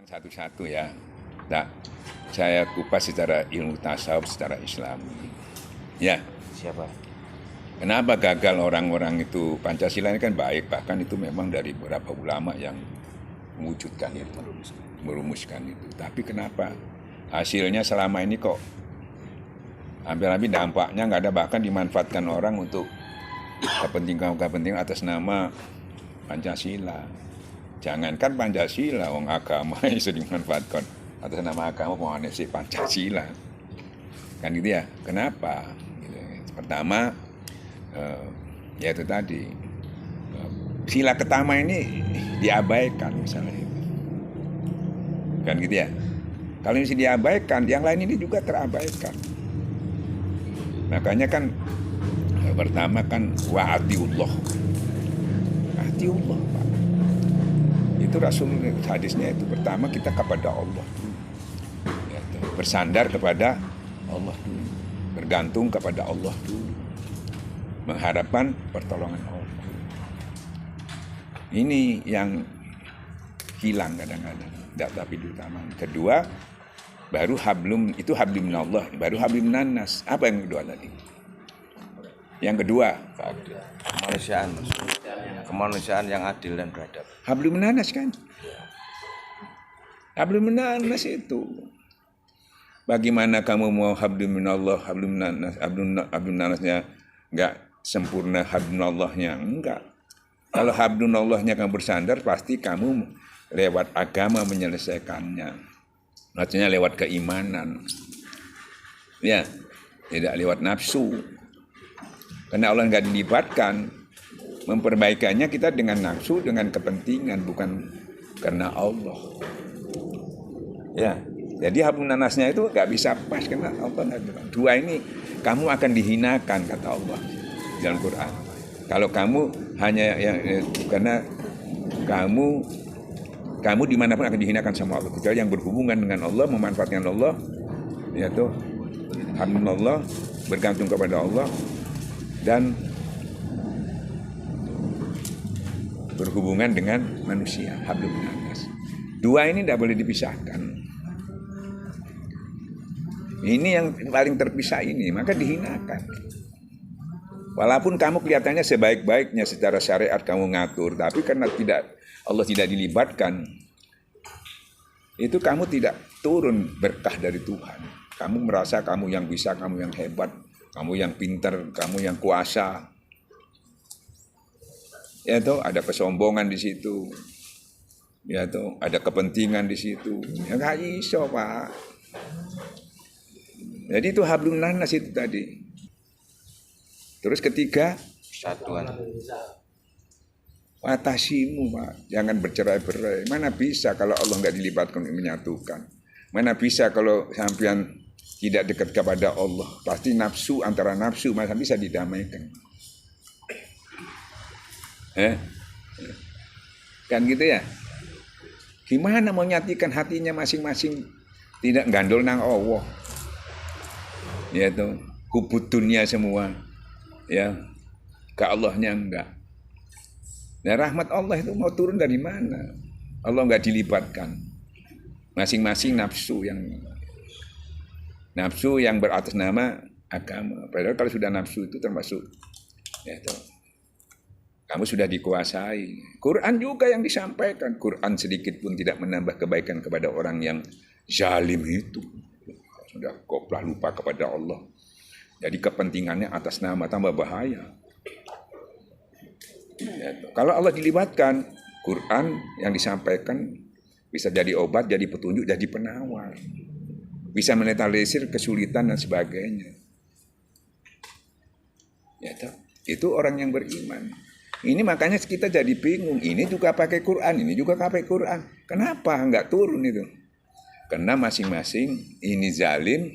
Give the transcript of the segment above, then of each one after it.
Satu-satu ya. Nah, saya kupas secara ilmu tasawuf secara Islami. Ya, Siapa? kenapa gagal orang-orang itu? Pancasila ini kan baik, bahkan itu memang dari beberapa ulama yang mewujudkan itu, merumuskan itu. Tapi kenapa hasilnya selama ini kok hampir-hampir dampaknya nggak ada, bahkan dimanfaatkan orang untuk kepentingan atas nama Pancasila. Jangankan Pancasila, wong agama bisa dimanfaatkan atas nama agama menganesi Pancasila. Kan gitu ya. Kenapa? Gitu. Pertama, ya itu tadi, sila ketama ini diabaikan misalnya itu. Kan gitu ya. Kalau ini diabaikan, yang lain ini juga terabaikan. Makanya kan pertama kan wa'atiullah. Atiullah, Pak. Itu Rasul hadisnya itu pertama kita kepada Allah dulu. Ya, bersandar kepada Allah dulu. Bergantung kepada Allah dulu. Mengharapkan pertolongan Allah. Ini yang hilang kadang-kadang. Tapi utama. Kedua, baru hablum, itu hablum minallah, baru hablum minannas. Apa yang kedua tadi? Yang kedua, Kemanusiaan yang adil dan beradab. hablum minannas kan? Hablum minannas itu. Bagaimana kamu mau hablum minallah, hablum minannas, hablum minannasnya enggak sempurna, hablum minallahnya enggak. Kalau hablum minallahnya kamu bersandar, pasti kamu lewat agama menyelesaikannya. Maksudnya lewat keimanan. Ya, tidak lewat nafsu. Karena Allah enggak dilibatkan. Memperbaikannya kita dengan nafsu, dengan kepentingan, bukan karena Allah. Ya, jadi hablum minannasnya itu nggak bisa pas karena Allah nggak bilang. Dua ini kamu akan dihinakan kata Allah dalam Quran. Kalau kamu hanya karena kamu dimanapun akan dihinakan sama Allah. Kecuali yang berhubungan dengan Allah, memanfaatkan Allah, yaitu hablum minallah, bergantung kepada Allah dan berhubungan dengan manusia, hablum minannas. Dua ini tidak boleh dipisahkan. Ini yang paling terpisah ini, maka dihinakan. Walaupun kamu kelihatannya sebaik-baiknya secara syariat kamu ngatur, tapi karena Allah tidak dilibatkan, itu kamu tidak turun berkah dari Tuhan. Kamu merasa kamu yang bisa, kamu yang hebat, kamu yang pintar, kamu yang kuasa. Ya tuh ada kesombongan di situ, ya tuh ada kepentingan di situ, ya nggak iso Pak. Jadi itu hablum minannas itu tadi. Terus ketiga, Persatuan. watasimu Pak, jangan bercerai-berai. Mana bisa kalau Allah nggak dilibatkan untuk menyatukan. Mana bisa kalau sampean tidak dekat kepada Allah, pasti nafsu antara nafsu masa bisa didamaikan. Kan gitu ya. Gimana mau nyatikan hatinya masing-masing tidak gandol nang Allah. Ya tuh, kubut dunia semua. Ya. Ke Allahnya enggak. Nah, rahmat Allah itu mau turun dari mana? Allah enggak dilibatkan. Masing-masing nafsu yang beratas nama agama. Padahal kalau sudah nafsu itu termasuk ya tuh, kamu sudah dikuasai. Quran juga yang disampaikan. Quran sedikit pun tidak menambah kebaikan kepada orang yang zalim itu. Sudah koplah lupa kepada Allah. Jadi kepentingannya atas nama tambah bahaya. Ya, kalau Allah dilibatkan, Quran yang disampaikan bisa jadi obat, jadi petunjuk, jadi penawar. Bisa menetralisir kesulitan dan sebagainya. Ya, itu orang yang beriman. Ini makanya kita jadi bingung. Ini juga pakai Quran, ini juga pakai Quran. Kenapa enggak turun itu? Karena masing-masing ini zalim,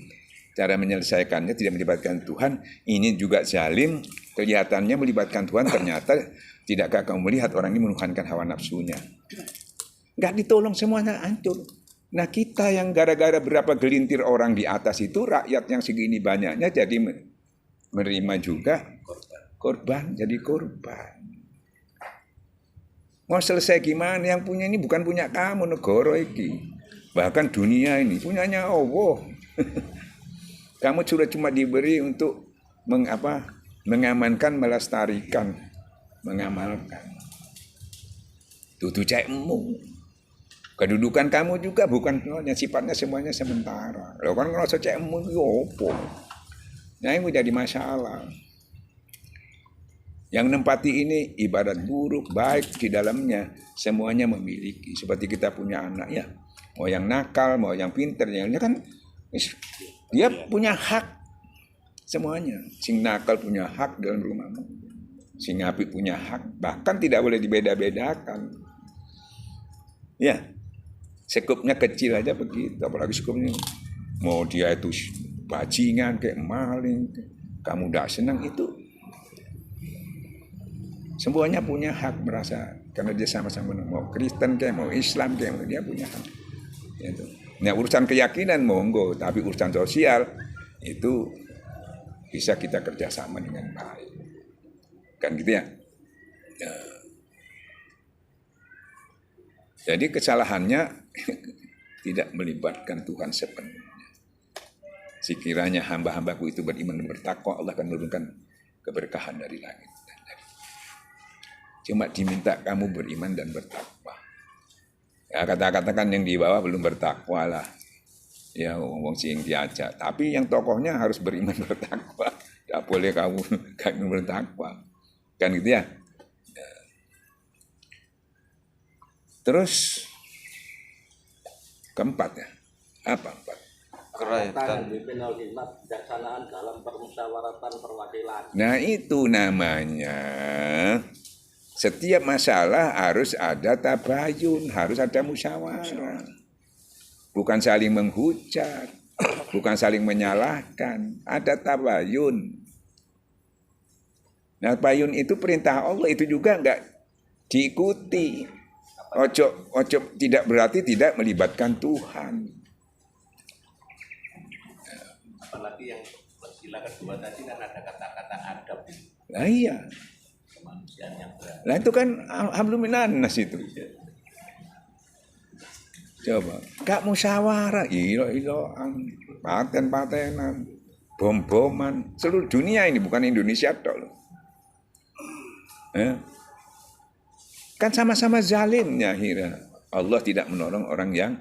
cara menyelesaikannya tidak melibatkan Tuhan. Ini juga zalim, kelihatannya melibatkan Tuhan, ternyata tidakkah kamu melihat orang ini menuhankan hawa nafsunya. Enggak ditolong, semuanya hancur. Nah kita yang gara-gara berapa gelintir orang di atas itu, rakyat yang segini banyaknya jadi menerima juga korban, jadi korban. Mau selesai gimana? Yang punya ini bukan punya kamu, negara iki. Bahkan dunia ini punyanya Allah. Kamu sudah cuma diberi untuk mengamankan, melestarikan, mengamalkan. Itu cekmu. Kedudukan kamu juga bukan sifatnya semuanya sementara. Lo kan ngerasa cekmu itu apa? Nah ini jadi masalah. Yang nempati ini ibarat buruk, baik di dalamnya semuanya memiliki. Seperti kita punya anak ya, mau yang nakal, mau yang pinter, yang kan dia punya hak semuanya. Sing nakal punya hak dalam rumahmu, sing apik punya hak, bahkan tidak boleh dibeda-bedakan. Ya, sekupnya kecil aja begitu, apalagi sekupnya mau dia itu bajingan kayak maling, kamu tidak senang itu. Semuanya punya hak merasa karena dia sama-sama mau Kristen kayak mau Islam kayak dia punya hak. Itu. Nah urusan keyakinan monggo, tapi urusan sosial itu bisa kita kerjasama dengan baik, kan gitu ya. Jadi kesalahannya tidak melibatkan Tuhan sepenuhnya. Sekiranya hamba-hambaku itu beriman dan bertakwa, Allah akan menurunkan keberkahan dari langit. Cuma diminta kamu beriman dan bertakwa. Ya kata-katakan yang di bawah belum bertakwa lah. Ya ngomong sing diajak. Tapi yang tokohnya harus beriman bertakwa. Tidak boleh kamu bertakwa. Kan gitu ya. Terus keempat ya. Apa empat? Kerahitan kebijaksanaan dalam permusyawaratan perwakilan. Nah itu namanya setiap masalah harus ada tabayun, harus ada musyawarah. Bukan saling menghujat, bukan saling menyalahkan, ada tabayun. Nah tabayun itu perintah Allah, itu juga enggak diikuti. Ojo tidak berarti tidak melibatkan Tuhan. Apalagi yang bersila kedua tadi kan ada kata-kata adab. Nah iya. Kemanusiaan yang berat. Nah itu kan alhamdulillah nas itu. Coba, gak musyawarah, ilo-iloan, paten-patenan, bom-boman, seluruh dunia ini bukan Indonesia toh. Kan sama-sama zalimnya akhirnya. Allah tidak menolong orang yang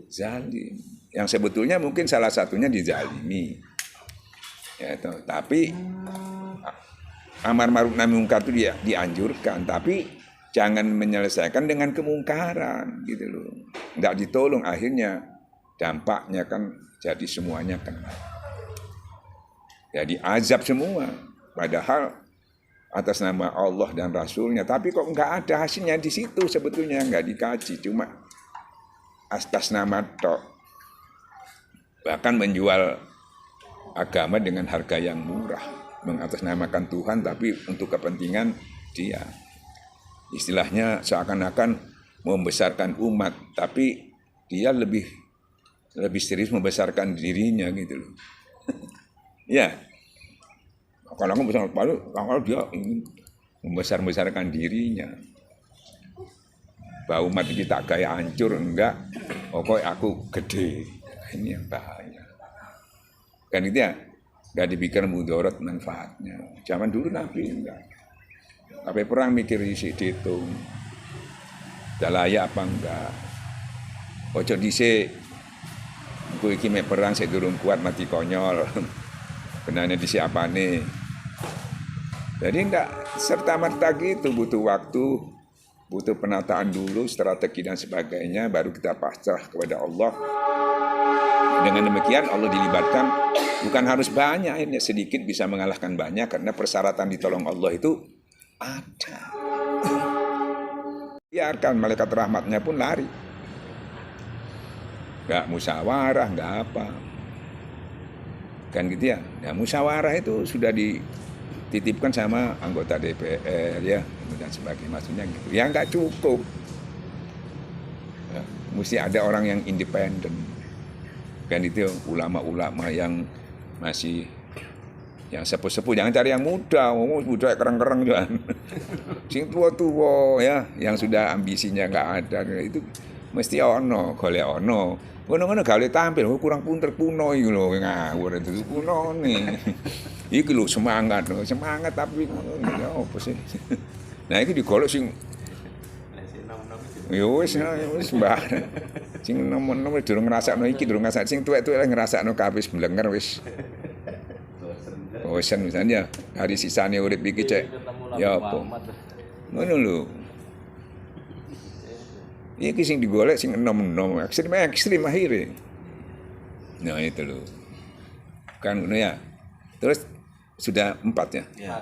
zalim. Yang sebetulnya mungkin salah satunya dizalimi. Ya, tapi amar ma'ruf nahi munkar itu dianjurkan, tapi jangan menyelesaikan dengan kemungkaran gitu loh. Enggak ditolong, akhirnya dampaknya kan jadi semuanya kena. Jadi azab semua. Padahal atas nama Allah dan Rasulnya, tapi kok enggak ada hasilnya di situ sebetulnya, enggak dikaji, cuma atas nama tok. Bahkan menjual agama dengan harga yang murah, mengatasnamakan Tuhan tapi untuk kepentingan dia. Istilahnya seakan-akan membesarkan umat, tapi dia lebih serius membesarkan dirinya gitu loh. Ya. Kalau dia ingin membesarkan dirinya. Bahwa umat kita gaya hancur, enggak. Pokoknya aku gede. Ini yang bahaya. Kan itu ya, enggak dipikir mudarat manfaatnya. Zaman dulu Nabi enggak. Tapi perang mikir isi dihitung. Dah layak apa enggak. Ojo dhisik. Aku iki mek perang saya durung kuat mati konyol. Benarnya dhisik apane. Jadi enggak serta-merta gitu, butuh waktu, butuh penataan dulu, strategi dan sebagainya, baru kita pasrah kepada Allah. Dengan demikian Allah dilibatkan, bukan harus banyak, akhirnya sedikit bisa mengalahkan banyak, karena persyaratan ditolong Allah itu ada. Biarkan malaikat rahmatnya pun lari. Enggak musyawarah, enggak apa. Kan gitu ya. Nah, musyawarah itu sudah dititipkan sama anggota DPR ya dan sebagainya, maksudnya gitu. Ya enggak cukup. Ya, mesti ada orang yang independen. Kan itu ulama-ulama yang masih yang sepuh-sepuh, jangan cari yang muda, muda kereng-kereng jangan. Sing tua-tua ya, yang sudah ambisinya enggak ada, itu Mesti ana, golek ana. Ngono-ngono gawe tampil kurang punter kuno iki lho ngawur itu kunone. Iki lho semangat tapi ya apa sih. Nah iki digolek sing ya wis sembarang. Sing nom-nom durung ngrasakno iki durung ngrasakno sing tuwek-tuwek ngrasakno kabeh blenger wis. Bosen misalnya hari sisane urip iki cek ya apa. Ngono lho. Iki sing digolek sing enom-enom ekstrim akhirnya. Nah itu loh. Kan ngono ya. Terus sudah 4 ya? Ya.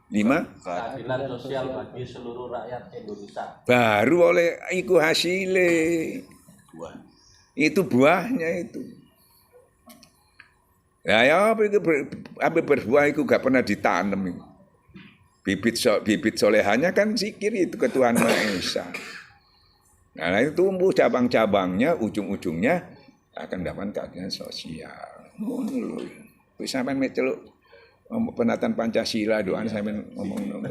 5? Keadilan sosial bagi seluruh rakyat Indonesia. Baru oleh iku hasilnya. Buah. Itu buahnya itu. Ya apa itu berbuah itu gak pernah ditanam itu. Bibit solehannya kan zikir itu ke Tuhan Maha Esa. Nah itu tumbuh cabang-cabangnya, ujung-ujungnya akan dapat keadilan sosial. Sampai menceluk penataan Pancasila doan sampai ngomong.